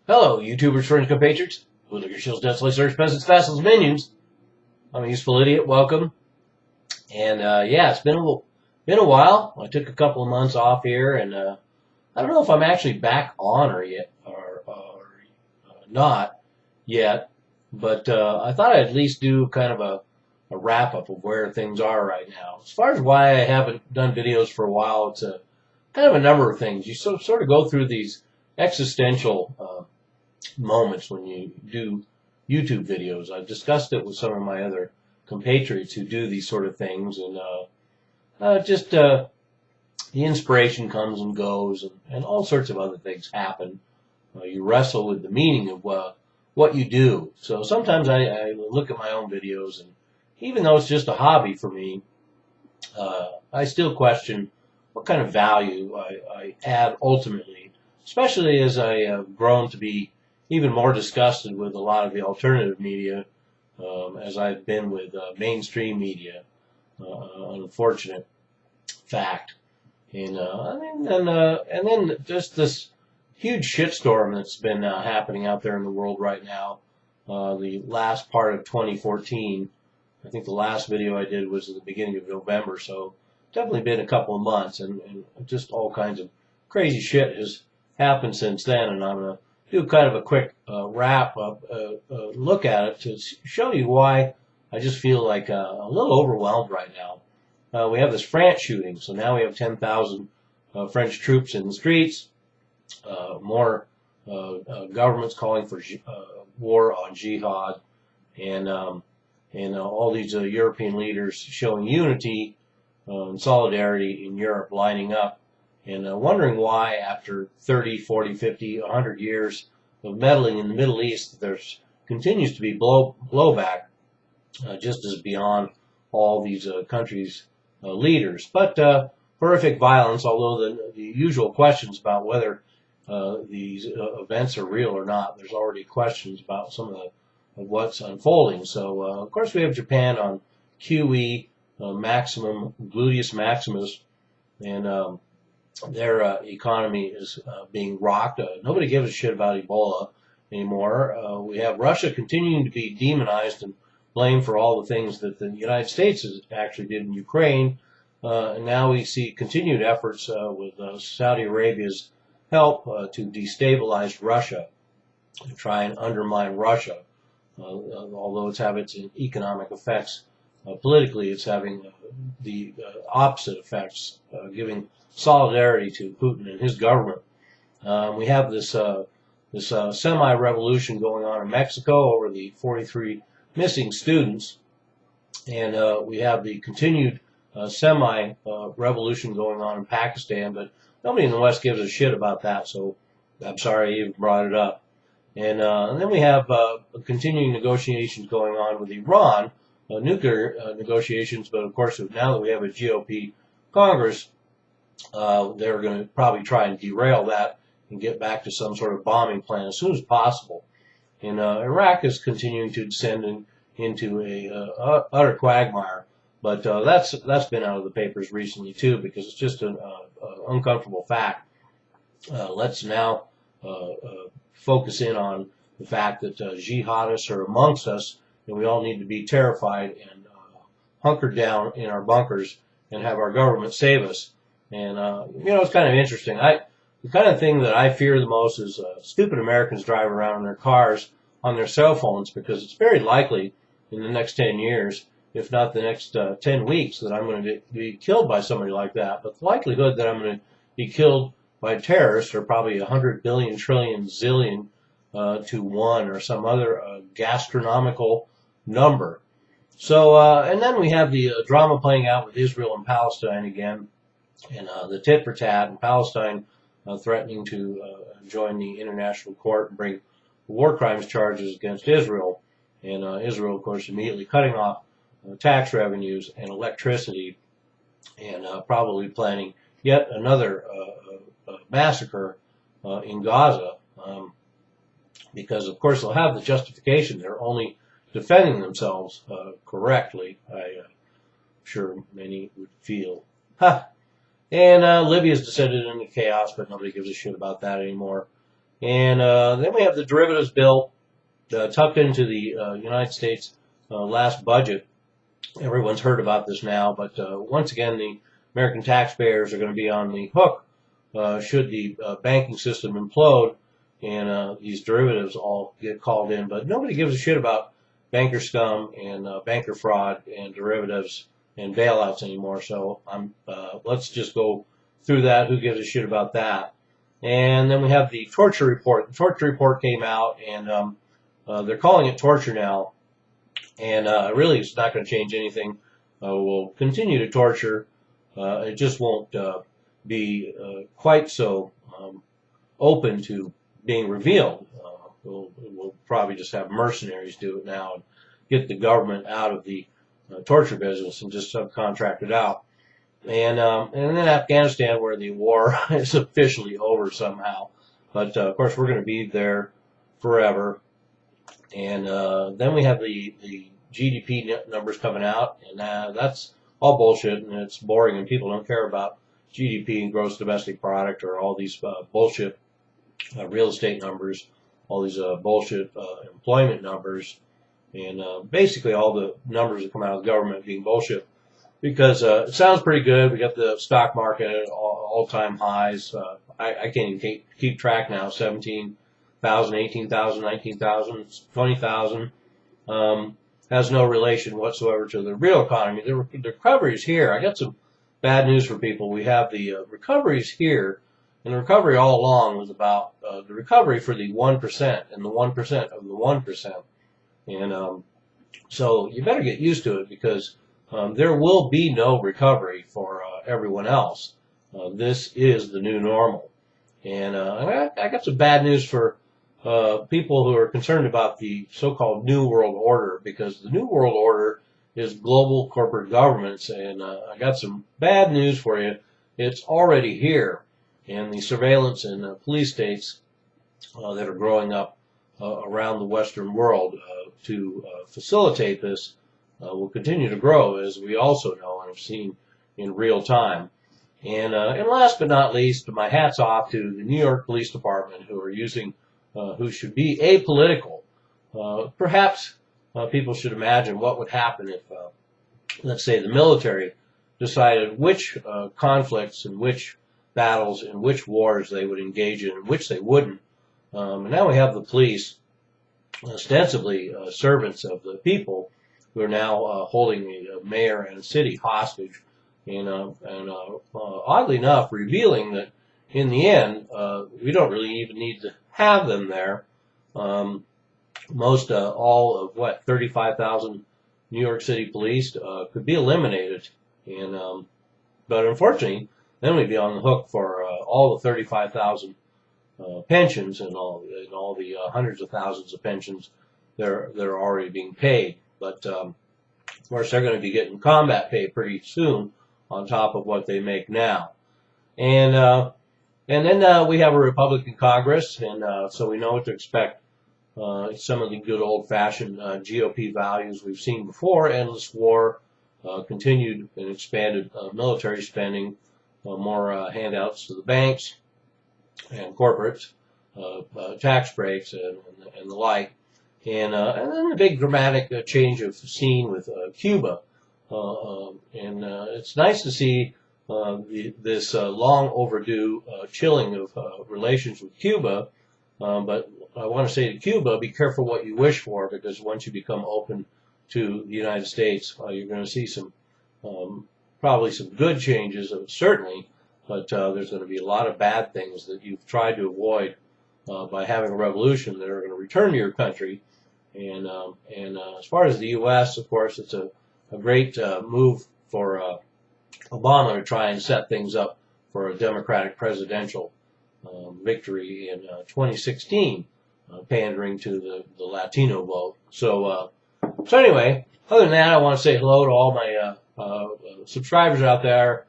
Hello, YouTubers, friends, compatriots. Who look your shields, deathly search peasants, vassals, minions. I'm a useful idiot. Welcome. And yeah, it's been a while. I took a couple of months off here, and I don't know if I'm actually back on or not yet. But I thought I'd at least do kind of a wrap up of where things are right now. As far as why I haven't done videos for a while, it's a kind of a number of things. You sort of go through these existential moments when you do YouTube videos. I've discussed it with some of my other compatriots who do these sort of things, and just the inspiration comes and goes, and all sorts of other things happen. You wrestle with the meaning of what you do. So sometimes I look at my own videos, and even though it's just a hobby for me, I still question what kind of value I add ultimately, especially as I have grown to be even more disgusted with a lot of the alternative media, as I've been with mainstream media. An unfortunate fact. And then just this huge shitstorm that's been happening out there in the world right now. The last part of 2014. I think the last video I did was at the beginning of November, so definitely been a couple of months, and just all kinds of crazy shit has happened since then, and I'm going to do kind of a quick wrap up look at it to show you why I just feel like a little overwhelmed right now. We have this France shooting, so now we have 10,000 French troops in the streets, more governments calling for war on jihad, and all these European leaders showing unity and solidarity in Europe, lining up and wondering why after 30, 40, 50, 100 years of meddling in the Middle East, there continues to be blowback just as beyond all these countries' leaders. But horrific violence, although the usual questions about whether these events are real or not, there's already questions about some of what's unfolding. So, of course, we have Japan on QE, maximum, gluteus maximus, and their economy is being rocked. Nobody gives a shit about Ebola anymore. We have Russia continuing to be demonized and blamed for all the things that the United States actually did in Ukraine. And now we see continued efforts with Saudi Arabia's help to destabilize Russia, to try and undermine Russia. Although it's having its economic effects, politically it's having the opposite effects, giving solidarity to Putin and his government. We have this semi-revolution going on in Mexico over the 43 missing students, and we have the continued semi-revolution going on in Pakistan, but nobody in the West gives a shit about that, so I'm sorry I even brought it up. And then we have continuing negotiations going on with Iran, nuclear negotiations, but of course now that we have a GOP Congress, they're going to probably try and derail that and get back to some sort of bombing plan as soon as possible. And Iraq is continuing to descend into a utter quagmire, but that's been out of the papers recently too, because it's just an uncomfortable fact. Let's now focus in on the fact that jihadists are amongst us, and we all need to be terrified and hunker down in our bunkers and have our government save us. And it's kind of interesting. The kind of thing that I fear the most is stupid Americans driving around in their cars on their cell phones, because it's very likely in the next 10 years, if not the next 10 weeks, that I'm going to be killed by somebody like that. But the likelihood that I'm going to be killed by terrorists are probably 100 billion, trillion, zillion to 1 or some other gastronomical number. So, and then we have the drama playing out with Israel and Palestine again, and the tit for tat, and Palestine threatening to join the international court and bring war crimes charges against Israel, and Israel, of course, immediately cutting off tax revenues and electricity, and probably planning yet another massacre in Gaza, because of course they'll have the justification. They're only defending themselves correctly, I'm sure many would feel. And Libya's descended into chaos, but nobody gives a shit about that anymore. And then we have the derivatives bill tucked into the United States last budget. Everyone's heard about this now, but once again, the American taxpayers are going to be on the hook should the banking system implode and these derivatives all get called in. But nobody gives a shit about banker scum and banker fraud and derivatives and bailouts anymore. So let's just go through that. Who gives a shit about that? And then we have the torture report. The torture report came out, and they're calling it torture now. And really, it's not going to change anything. We'll continue to torture. It just won't be quite so open to being revealed. We'll probably just have mercenaries do it now and get the government out of the torture business and just subcontract it out. And then Afghanistan, where the war is officially over somehow. But of course, we're going to be there forever. And then we have the GDP numbers coming out, and that's all bullshit, and it's boring, and people don't care about GDP and gross domestic product or all these bullshit real estate numbers, all these bullshit employment numbers, and basically all the numbers that come out of the government being bullshit. Because it sounds pretty good. We got the stock market at all-time highs. I can't even keep track now. 17,000, 18,000, 19,000, 20,000. Has no relation whatsoever to the real economy. The recovery is here. I got some bad news for people. We have the recovery is here, and the recovery all along was about the recovery for the 1% and the 1% of the 1%. And so you better get used to it, because there will be no recovery for everyone else. This is the new normal. And I got some bad news for people who are concerned about the so-called New World Order, because the New World Order is global corporate governments, and I got some bad news for you. It's already here, and the surveillance and police states that are growing up around the Western world to facilitate this will continue to grow, as we also know and have seen in real time. And last but not least, my hat's off to the New York Police Department, who are using who should be apolitical. Perhaps people should imagine what would happen if, let's say, the military decided which conflicts and which battles and which wars they would engage in and which they wouldn't. And now we have the police, ostensibly servants of the people, who are now holding the mayor and city hostage, and oddly enough, revealing that in the end, we don't really even need to have them there. Most all of 35,000 New York City police could be eliminated, and but unfortunately, then we'd be on the hook for all the 35,000 pensions and all the hundreds of thousands of pensions they're already being paid. But of course, they're going to be getting combat pay pretty soon on top of what they make now. And then we have a Republican Congress, and so we know what to expect. Some of the good old-fashioned GOP values we've seen before: endless war, continued and expanded military spending, more handouts to the banks and corporates, tax breaks, and the like. And then a big dramatic change of scene with Cuba. And it's nice to see this long overdue chilling of relations with Cuba. But I want to say to Cuba, be careful what you wish for, because once you become open to the United States, you're going to see some, probably some good changes, certainly, but there's going to be a lot of bad things that you've tried to avoid by having a revolution that are going to return to your country. And as far as the U.S., of course, it's a great move for Obama to try and set things up for a Democratic presidential victory in 2016, pandering to the Latino vote. So anyway, other than that, I want to say hello to all my subscribers out there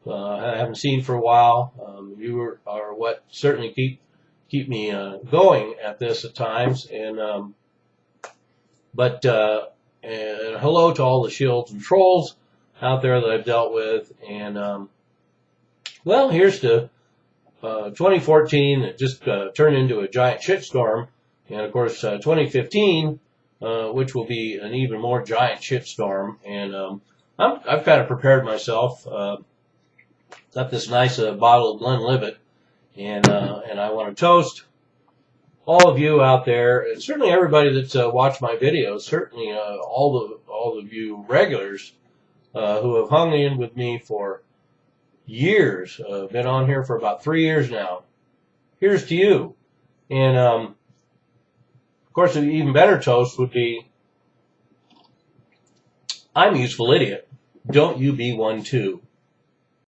I haven't seen for a while. You are what certainly keep me going at this at times. And hello to all the shields and trolls out there that I've dealt with. And well, here's to 2014, it just turned into a giant shitstorm. And of course, 2015, which will be an even more giant shitstorm. And I've kind of prepared myself. Got this nice bottle of Glenlivet, and I want to toast all of you out there, and certainly everybody that's watched my videos. Certainly all of you regulars who have hung in with me for years. Been on here for about 3 years now. Here's to you. And of course, an even better toast would be, I'm a useful idiot. Don't you be one too.